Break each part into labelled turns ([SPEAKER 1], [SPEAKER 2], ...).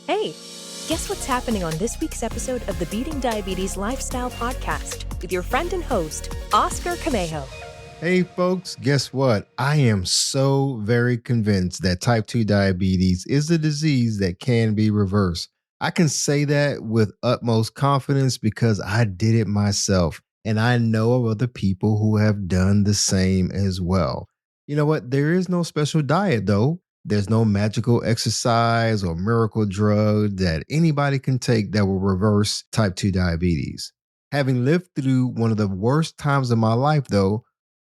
[SPEAKER 1] Hey, guess what's happening on this week's episode of the Beating Diabetes Lifestyle Podcast with your friend and host, Oscar Camejo.
[SPEAKER 2] Hey folks, guess what? I am so very convinced that type 2 diabetes is a disease that can be reversed. I can say that with utmost confidence because I did it myself, and I know of other people who have done the same as well. You know what? There is no special diet though. There's no magical exercise or miracle drug that anybody can take that will reverse type 2 diabetes. Having lived through one of the worst times of my life though,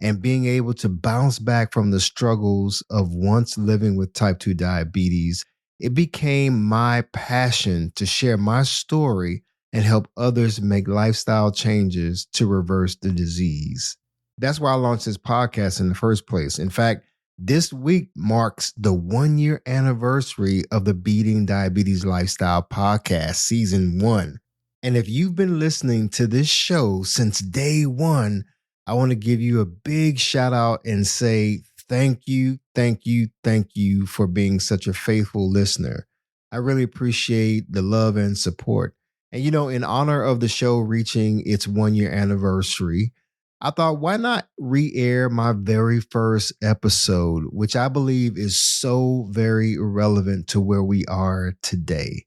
[SPEAKER 2] and being able to bounce back from the struggles of once living with type 2 diabetes, it became my passion to share my story and help others make lifestyle changes to reverse the disease. That's why I launched this podcast in the first place. In fact, this week marks the 1-year anniversary of the Beating Diabetes Lifestyle Podcast, Season 1. And if you've been listening to this show since day one, I want to give you a big shout out and say thank you for being such a faithful listener. I really appreciate the love and support. And in honor of the show reaching its 1-year anniversary, I thought, why not re-air my very first episode, which I believe is so very relevant to where we are today.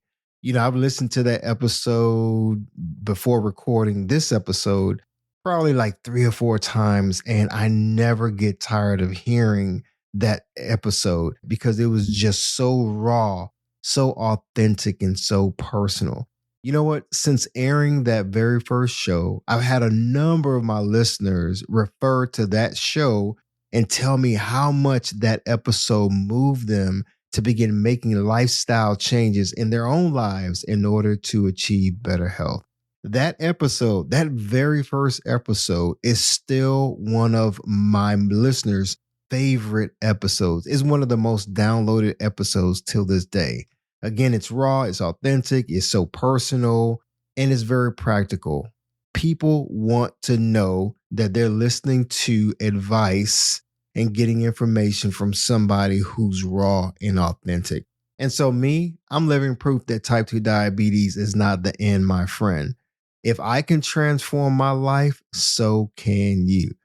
[SPEAKER 2] I've listened to that episode before recording this episode probably like 3 or 4 times, and I never get tired of hearing that episode because it was just so raw, so authentic, and so personal. You know what? Since airing that very first show, I've had a number of my listeners refer to that show and tell me how much that episode moved them to begin making lifestyle changes in their own lives in order to achieve better health. That episode, that very first episode, is still one of my listeners' favorite episodes. It's one of the most downloaded episodes till this day. Again, it's raw, it's authentic, it's so personal, and it's very practical. People want to know that they're listening to advice and getting information from somebody who's raw and authentic. And so I'm living proof that type 2 diabetes is not the end, my friend. If I can transform my life, so can you.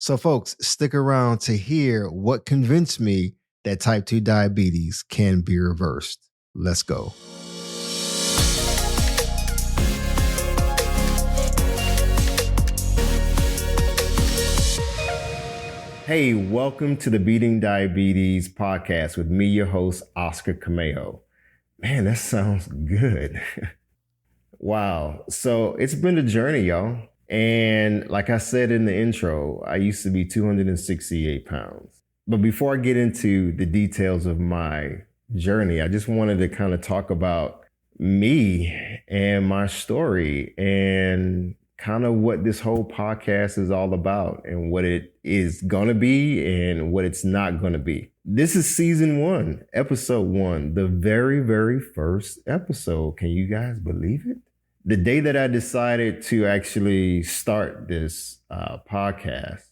[SPEAKER 2] So folks, stick around to hear what convinced me that type 2 diabetes can be reversed. Let's go. Hey, welcome to the Beating Diabetes Podcast with me, your host, Oscar Camejo. Man, that sounds good. Wow. So it's been a journey, y'all. And like I said in the intro, I used to be 268 pounds. But before I get into the details of my journey, I just wanted to kind of talk about me and my story and kind of what this whole podcast is all about and what it is going to be and what it's not going to be. This is season 1, episode 1, the very, very first episode. Can you guys believe it? The day that I decided to actually start this podcast,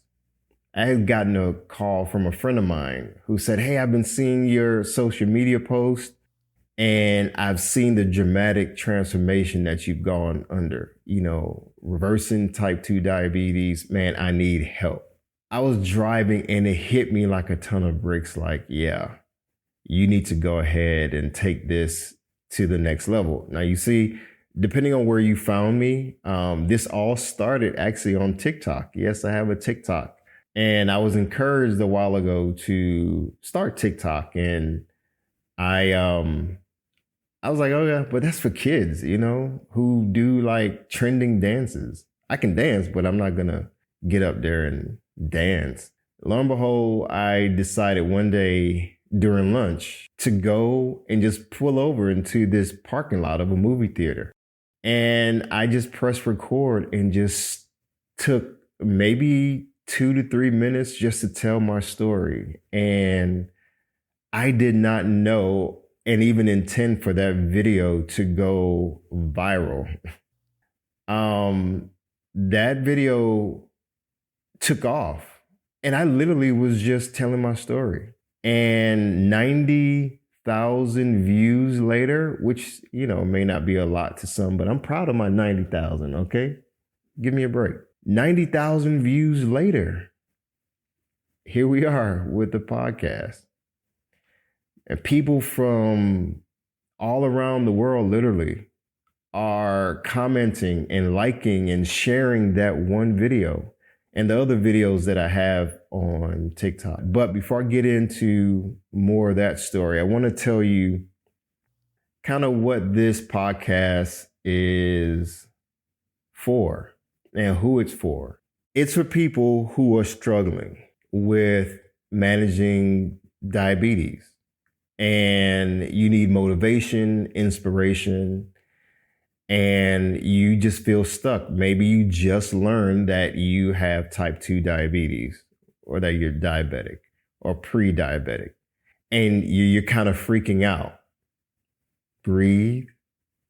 [SPEAKER 2] I had gotten a call from a friend of mine who said, hey, I've been seeing your social media posts and I've seen the dramatic transformation that you've gone under, reversing type 2 diabetes. Man, I need help. I was driving and it hit me like a ton of bricks. Like, yeah, you need to go ahead and take this to the next level. Now, you see, depending on where you found me, this all started actually on TikTok. Yes, I have a TikTok. And I was encouraged a while ago to start TikTok. And I was like, oh yeah, but that's for kids, who do like trending dances. I can dance, but I'm not going to get up there and dance. Lo and behold, I decided one day during lunch to go and just pull over into this parking lot of a movie theater. And I just pressed record and just took maybe 2 to 3 minutes just to tell my story. And I did not know and even intend for that video to go viral. That video took off and I literally was just telling my story. And 90 90,000 views later, which, may not be a lot to some, but I'm proud of my 90,000, okay? Give me a break. 90,000 views later, here we are with the podcast. And people from all around the world, literally, are commenting and liking and sharing that one video and the other videos that I have on TikTok. But before I get into more of that story, I want to tell you kind of what this podcast is for and who it's for. It's for people who are struggling with managing diabetes, and you need motivation, inspiration, and you just feel stuck. Maybe you just learned that you have type 2 diabetes, or that you're diabetic or pre-diabetic, and you're kind of freaking out. Breathe.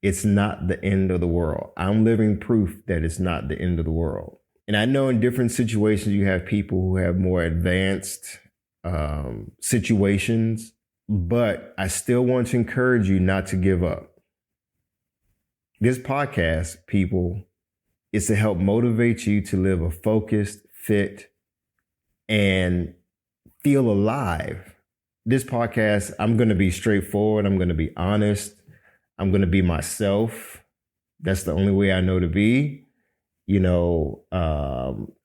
[SPEAKER 2] It's not the end of the world. I'm living proof that it's not the end of the world. And I know in different situations, you have people who have more advanced situations, but I still want to encourage you not to give up. This podcast, people, is to help motivate you to live a focused, fit, and feel alive. This podcast, I'm going to be straightforward. I'm going to be honest. I'm going to be myself. That's the only way I know to be. I'm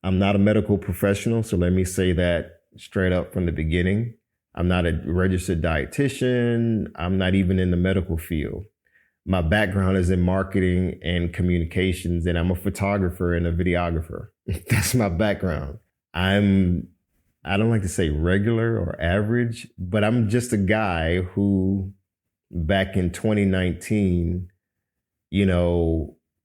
[SPEAKER 2] not a medical professional, so let me say that straight up from the beginning. I'm not a registered dietitian. I'm not even in the medical field. My background is in marketing and communications, and I'm a photographer and a videographer. That's my background. I don't like to say regular or average, but I'm just a guy who back in 2019,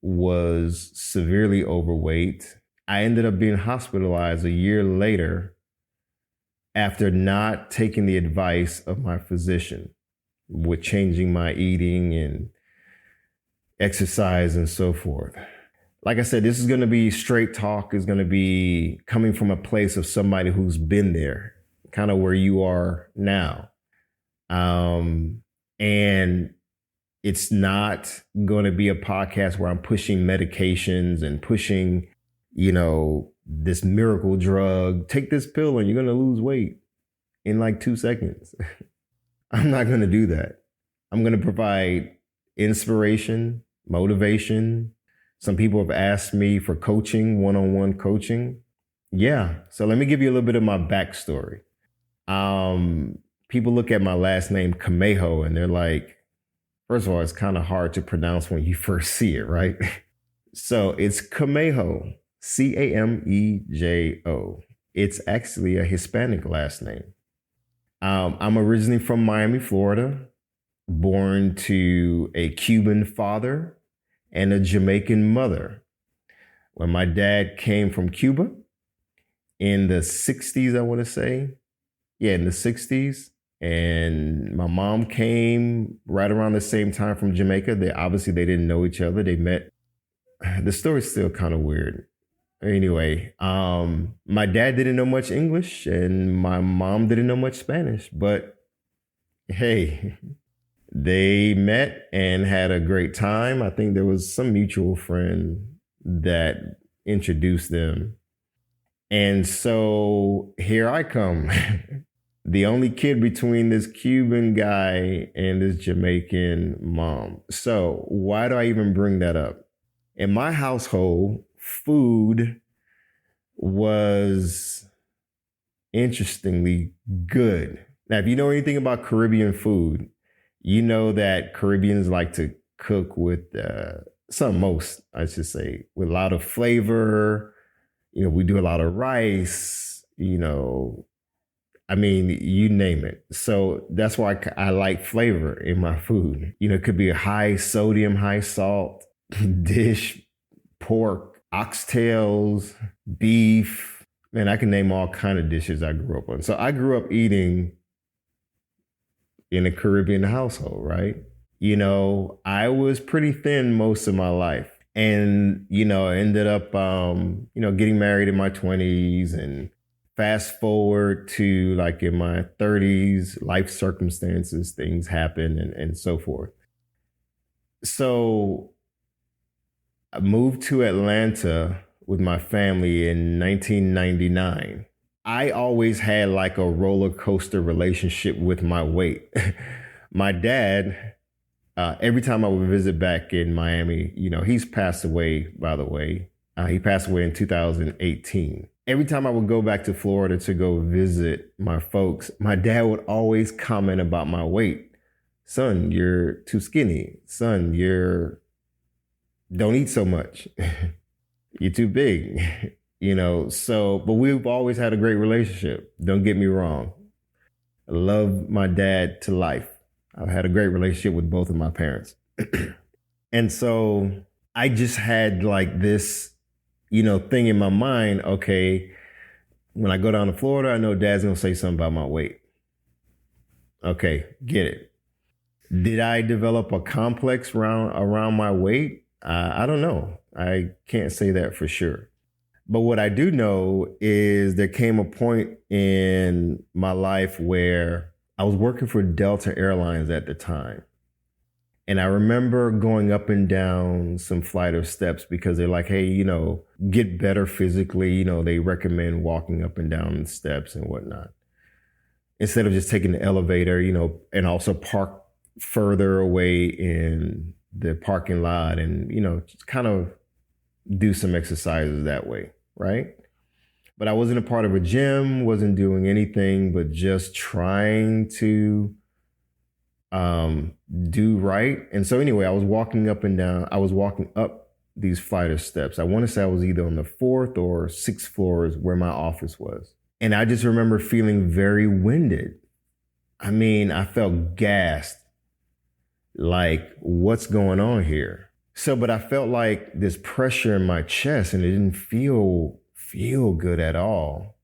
[SPEAKER 2] was severely overweight. I ended up being hospitalized a year later after not taking the advice of my physician with changing my eating and exercise and so forth. Like I said, this is going to be straight talk. Is going to be coming from a place of somebody who's been there, kind of where you are now. And it's not going to be a podcast where I'm pushing medications and pushing, this miracle drug. Take this pill and you're going to lose weight in like 2 seconds. I'm not going to do that. I'm going to provide inspiration, motivation. Some people have asked me for coaching, one-on-one coaching. Yeah. So let me give you a little bit of my backstory. People look at my last name, Camejo, and they're like, first of all, it's kind of hard to pronounce when you first see it, right? So it's Camejo, Camejo. It's actually a Hispanic last name. I'm originally from Miami, Florida, born to a Cuban father and a Jamaican mother. When my dad came from Cuba in the 60s, I want to say. Yeah, in the 60s. And my mom came right around the same time from Jamaica. They didn't know each other. They met. The story's still kind of weird. Anyway, my dad didn't know much English and my mom didn't know much Spanish. But hey, they met and had a great time. I think there was some mutual friend that introduced them. And so here I come. The only kid between this Cuban guy and this Jamaican mom. So why do I even bring that up? In my household, food was interestingly good. Now, if you know anything about Caribbean food, you know that Caribbeans like to cook with with a lot of flavor. We do a lot of rice, you name it. So that's why I like flavor in my food. It could be a high sodium, high salt dish, pork, oxtails, beef. Man, I can name all kind of dishes I grew up on. So I grew up eating in a Caribbean household, right? I was pretty thin most of my life. And, I ended up, getting married in my 20s and Fast forward to like in my 30s, life circumstances, things happen and so forth. So I moved to Atlanta with my family in 1999. I always had like a roller coaster relationship with my weight. My dad, every time I would visit back in Miami, he's passed away, by the way. He passed away in 2018. Every time I would go back to Florida to go visit my folks, my dad would always comment about my weight. Son, you're too skinny. Son, don't eat so much. You're too big. But we've always had a great relationship. Don't get me wrong. I love my dad to life. I've had a great relationship with both of my parents. And so I just had like this, thing in my mind. Okay, when I go down to Florida, I know Dad's going to say something about my weight. Okay, get it. Did I develop a complex around my weight? I don't know. I can't say that for sure. But what I do know is there came a point in my life where I was working for Delta Airlines at the time. And I remember going up and down some flight of steps because they're like, hey, get better physically. They recommend walking up and down the steps and whatnot. Instead of just taking the elevator, and also park further away in the parking lot and, just kind of do some exercises that way, right? But I wasn't a part of a gym, wasn't doing anything but just trying to do right. And so anyway, I was walking up these flight of steps. I want to say I was either on the 4th or 6th floors where my office was. And I just remember feeling very winded. I mean, I felt gassed. Like, what's going on here? But I felt like this pressure in my chest and it didn't feel good at all.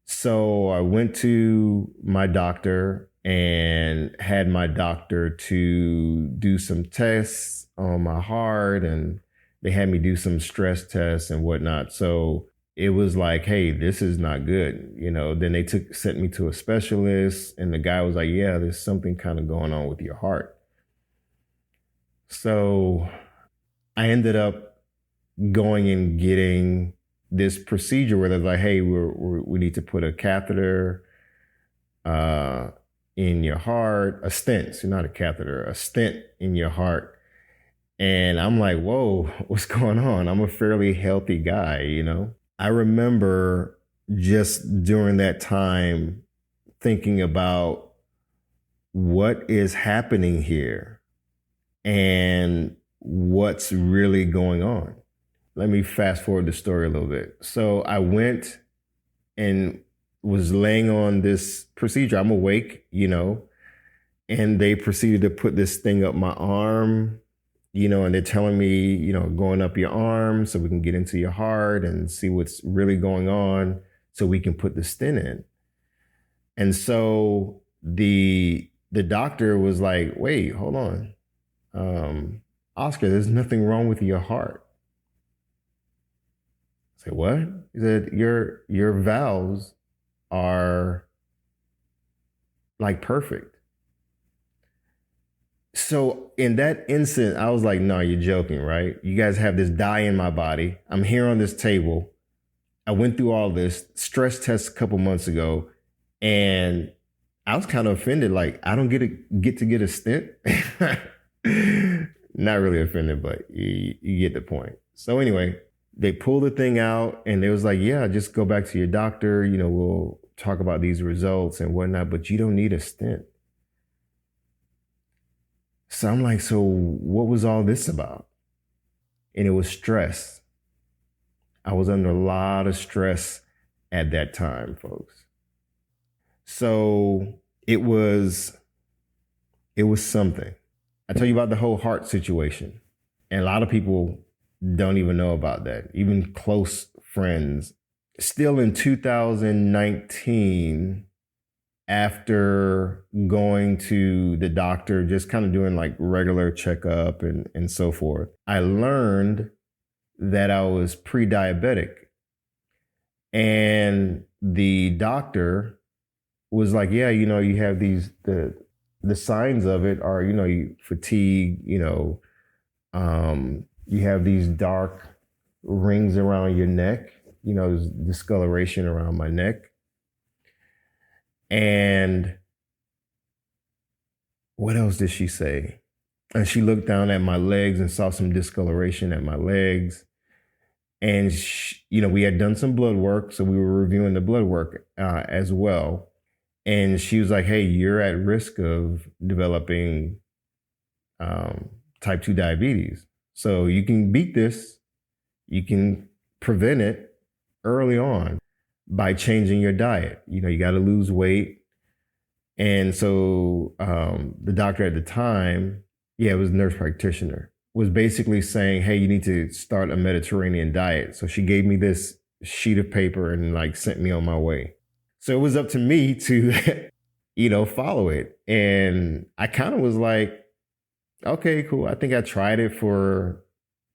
[SPEAKER 2] So I went to my doctor and had my doctor to do some tests on my heart, and they had me do some stress tests and whatnot. So it was like, hey, this is not good. Then they sent me to a specialist, and the guy was like, yeah, there's something kind of going on with your heart. So I ended up going and getting this procedure where they're like, hey, we need to put a catheter in your heart, a stent, so not a catheter, a stent in your heart. And I'm like, whoa, what's going on? I'm a fairly healthy guy, I remember just during that time thinking about what is happening here and what's really going on. Let me fast forward the story a little bit. So I went and was laying on this procedure. I'm awake, and they proceeded to put this thing up my arm, and they're telling me, going up your arm so we can get into your heart and see what's really going on so we can put the stent in. And so the doctor was like, wait, hold on. Oscar, there's nothing wrong with your heart. I said, what? He said, your valves are like perfect. So in that instant, I was like, no, you're joking, right? You guys have this dye in my body. I'm here on this table. I went through all this stress test a couple months ago, and I was kind of offended. Like, I don't get to get a stent. Not really offended, but you get the point. So anyway, they pulled the thing out and it was like, yeah, just go back to your doctor. We'll talk about these results and whatnot, but you don't need a stent. So I'm like, so what was all this about? And it was stress. I was under a lot of stress at that time, folks. So it was something. I tell you about the whole heart situation. And a lot of people don't even know about that, even close friends. Still in 2019, after going to the doctor, just kind of doing like regular checkup and so forth, I learned that I was pre-diabetic. And the doctor was like, yeah, you have the signs of it are, you fatigue, you have these dark rings around your neck, there's discoloration around my neck. And what else did she say? And she looked down at my legs and saw some discoloration at my legs. And, we had done some blood work. So we were reviewing the blood work as well. And she was like, hey, you're at risk of developing type 2 diabetes. So you can beat this. You can prevent it early on by changing your diet. You got to lose weight. And so the doctor at the time, it was a nurse practitioner, was basically saying, hey, you need to start a Mediterranean diet. So she gave me this sheet of paper and like sent me on my way. So it was up to me to, follow it. And I kind of was like, okay, cool. I think I tried it for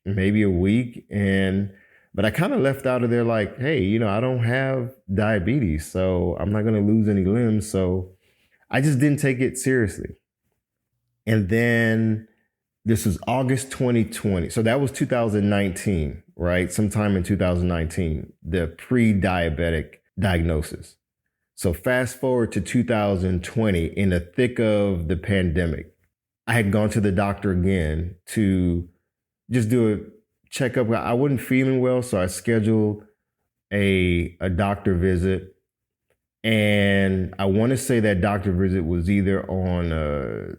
[SPEAKER 2] maybe a week. But I kind of left out of there like, hey, I don't have diabetes, so I'm not going to lose any limbs. So I just didn't take it seriously. And then this was August 2020. So that was 2019, right? Sometime in 2019, the pre-diabetic diagnosis. So fast forward to 2020, in the thick of the pandemic, I had gone to the doctor again to just do a checkup. I wasn't feeling well, so I scheduled a doctor visit. And I want to say that doctor visit was either on a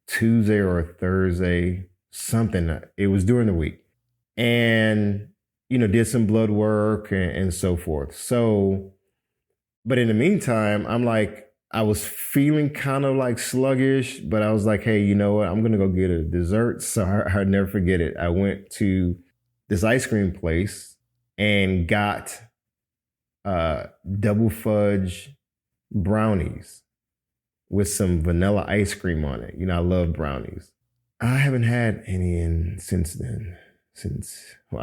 [SPEAKER 2] Tuesday or a Thursday, something. It was during the week. And, did some blood work and so forth. So, but in the meantime, I was feeling kind of like sluggish, but I was like, hey, you know what? I'm going to go get a dessert. So I'll never forget it. I went to this ice cream place and got double fudge brownies with some vanilla ice cream on it. I love brownies. I haven't had any since then.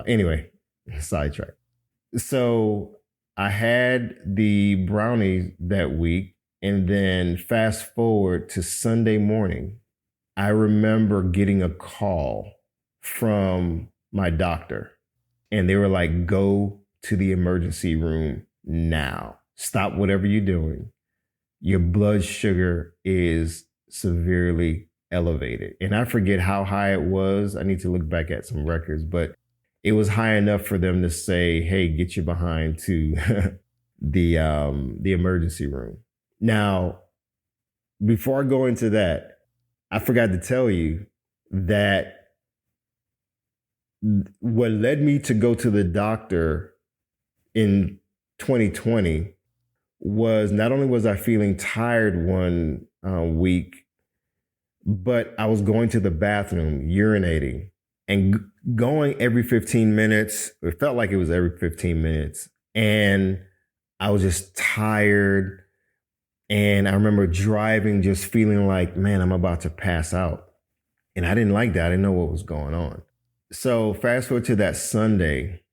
[SPEAKER 2] Anyway, sidetrack. So I had the brownies that week, and then fast forward to Sunday morning, I remember getting a call from my doctor, and they were like, go to the emergency room now. Stop whatever you're doing. Your blood sugar is severely elevated. And I forget how high it was. I need to look back at some records, but it was high enough for them to say, hey, get your behind to the emergency room. Now, before I go into that, I forgot to tell you that what led me to go to the doctor in 2020 was not only was I feeling tired one week, but I was going to the bathroom, urinating, and going every 15 minutes. It felt like it was every 15 minutes. And I was just tired. And I remember driving, just feeling like, man, I'm about to pass out. And I didn't like that. I didn't know what was going on. So fast forward to that Sunday,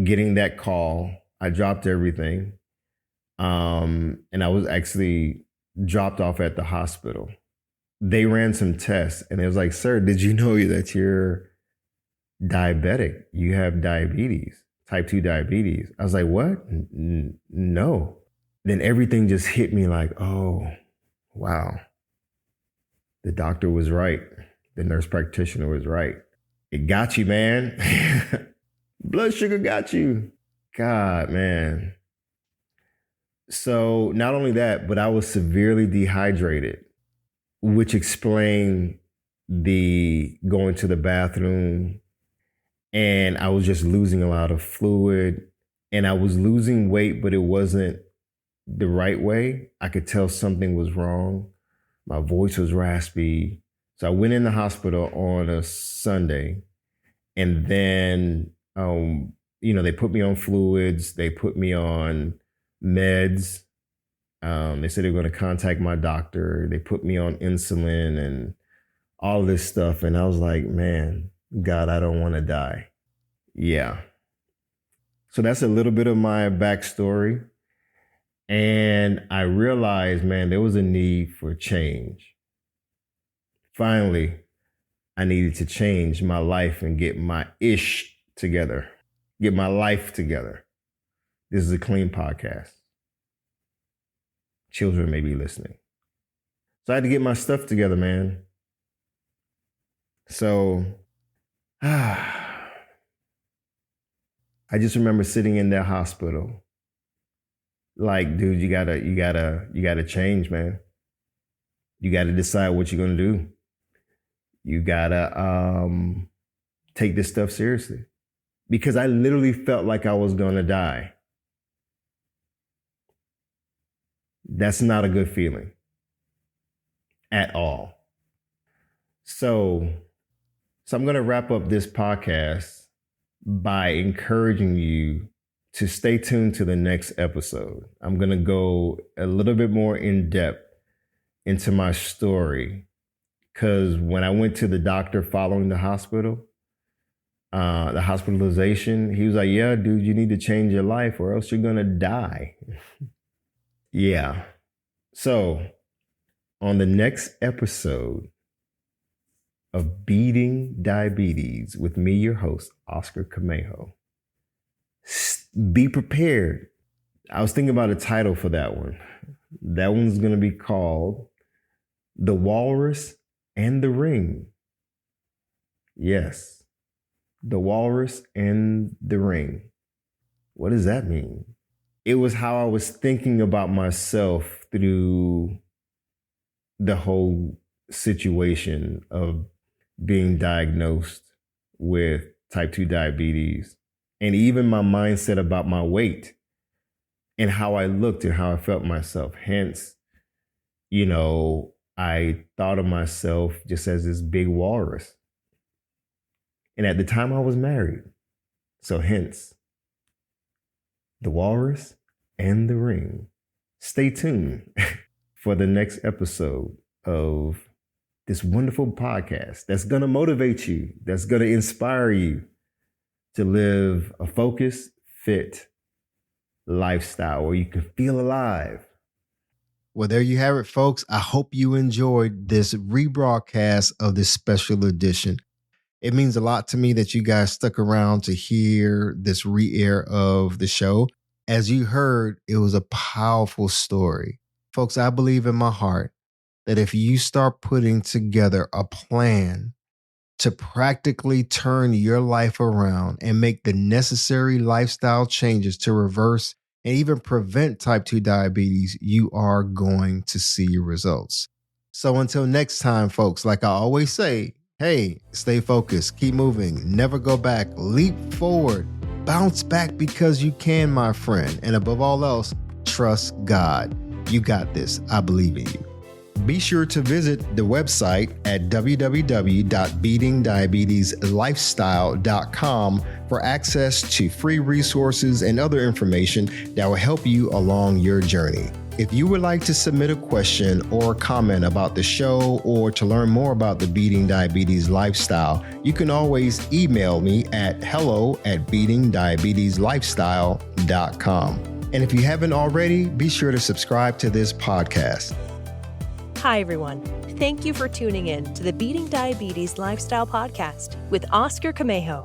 [SPEAKER 2] getting that call, I dropped everything. And I was actually dropped off at the hospital. They ran some tests and it was like, sir, did you know that you're diabetic? You have diabetes, type 2 diabetes. I was like, what? No. Then everything just hit me like, oh, wow. The doctor was right. The nurse practitioner was right. It got you, man. Blood sugar got you. God, man. So not only that, but I was severely dehydrated, which explained the going to the bathroom, and I was just losing a lot of fluid, and I was losing weight, but it wasn't the right way. I could tell something was wrong. My voice was raspy. So I went in the hospital on a Sunday, and then, they put me on fluids. They put me on meds. They said they were going to contact my doctor. They put me on insulin and all this stuff. And I was like, man, God, I don't want to die. Yeah. So that's a little bit of my backstory. And I realized, man, there was a need for change. Finally, I needed to change my life and get my ish together, get my life together. This is a clean podcast. Children may be listening. So I had to get my stuff together, man. So I just remember sitting in that hospital. Like, dude, you gotta change, man. You gotta decide what you're gonna do. You gotta take this stuff seriously. Because I literally felt like I was gonna die. That's not a good feeling at all. So I'm going to wrap up this podcast by encouraging you to stay tuned to the next episode. I'm going to go a little bit more in depth into my story, because when I went to the doctor following the hospitalization, he was like, yeah, dude, you need to change your life or else you're going to die. Yeah. So on the next episode of Beating Diabetes with me, your host, Oscar Camejo, be prepared. I was thinking about a title for that one. That one's going to be called The Walrus and the Ring. Yes, The Walrus and the Ring. What does that mean? It was how I was thinking about myself through the whole situation of being diagnosed with type 2 diabetes, and even my mindset about my weight and how I looked and how I felt myself. Hence, I thought of myself just as this big walrus. And at the time I was married. So hence, The Walrus and the Ring. Stay tuned for the next episode of this wonderful podcast that's going to motivate you, that's going to inspire you to live a focused, fit lifestyle where you can feel alive. Well, there you have it, folks. I hope you enjoyed this rebroadcast of this special edition. It means a lot to me that you guys stuck around to hear this re-air of the show. As you heard, it was a powerful story. Folks, I believe in my heart that if you start putting together a plan to practically turn your life around and make the necessary lifestyle changes to reverse and even prevent type 2 diabetes, you are going to see results. So until next time, folks, like I always say, hey, stay focused, keep moving, never go back, leap forward, bounce back because you can, my friend. And above all else, trust God. You got this. I believe in you. Be sure to visit the website at www.beatingdiabetieslifestyle.com for access to free resources and other information that will help you along your journey. If you would like to submit a question or comment about the show or to learn more about the Beating Diabetes Lifestyle, you can always email me at hello@beatingdiabetieslifestyle.com. And if you haven't already, be sure to subscribe to this podcast.
[SPEAKER 1] Hi, everyone. Thank you for tuning in to the Beating Diabetes Lifestyle Podcast with Oscar Camejo.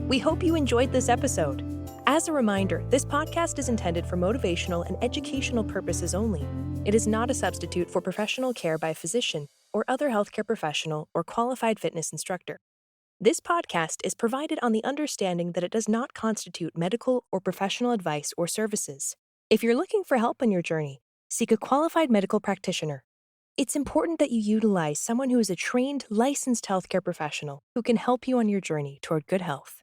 [SPEAKER 1] We hope you enjoyed this episode. As a reminder, this podcast is intended for motivational and educational purposes only. It is not a substitute for professional care by a physician or other healthcare professional or qualified fitness instructor. This podcast is provided on the understanding that it does not constitute medical or professional advice or services. If you're looking for help on your journey, seek a qualified medical practitioner. It's important that you utilize someone who is a trained, licensed healthcare professional who can help you on your journey toward good health.